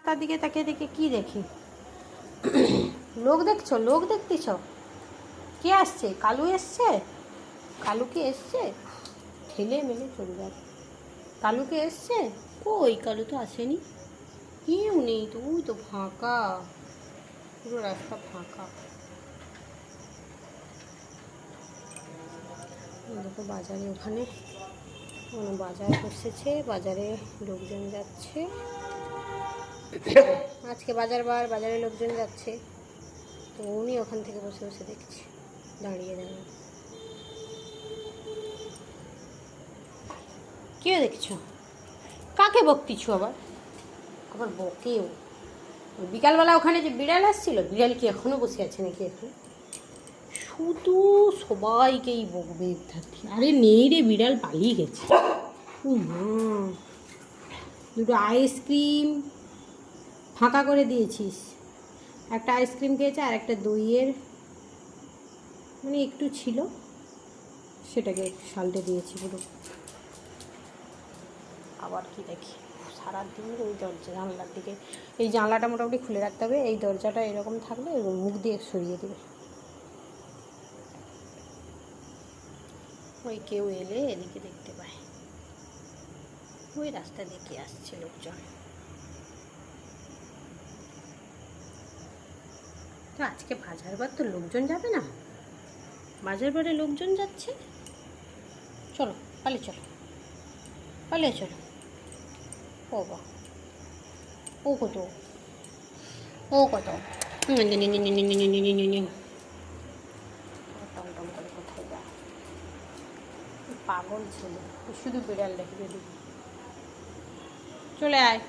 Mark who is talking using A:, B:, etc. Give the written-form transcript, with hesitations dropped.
A: রাস্তার দিকে তাকিয়ে দেখে কি দেখি? লোক দেখছো? লোক দেখতেছ? কে আসছে? কালু এসছে? কালু কি এসছে? ঠেলে মেলে চলে যাবে। কালু কি এসছে? কই, কালু তো আসেনি। কেউ নেই তো, ওই তো ফাঁকা, পুরো রাস্তা ফাঁকা। দেখো বাজারে ওখানে বাজার বসেছে, বাজারে লোকজন যাচ্ছে। আজকে বাজারে লোকজন যাচ্ছে, তো উনি ওখান থেকে বসে বসে দেখছে, দাঁড়িয়ে দাঁড়িয়ে। কে দেখছো? কাকে বকতিছ? আবার বকেও। বিকালবেলা ওখানে যে বিড়াল আসছিল, বিড়াল কি এখনো বসে আছে নাকি? এখন শুধু সবাইকেই বকবে থাকি। আরে নেই রে, বিড়াল পালিয়ে গেছে। দুটো আইসক্রিম ফাঁকা করে দিয়েছিস। একটা আইসক্রিম খেয়েছে আর একটা দইয়ের মানে একটু ছিল, সেটাকে সালটে দিয়েছি পুরো। আবার কি দেখি সারাদিন ওই দরজা জানলার দিকে, এই জানলাটা মোটামুটি খুলে রাখতে হবে। এই দরজাটা এরকম থাকলে মুখ দিয়ে সরিয়ে দেবে। ওই কেউ এলে এদিকে দেখতে পায়। ওই রাস্তা দেখে আসছে লোকজন। তো আজকে বাজার বার, তো লোকজন যাবে না? বাজার বারে লোকজন যাচ্ছে। চলো পালিয়ে চলো, পালিয়ে চলো। ও বা, ও কত, ও কত টমটম করে কোথায় যায়? পাগল ছেলে, শুধু বিড়াল দেখে যদি। চলে আয়।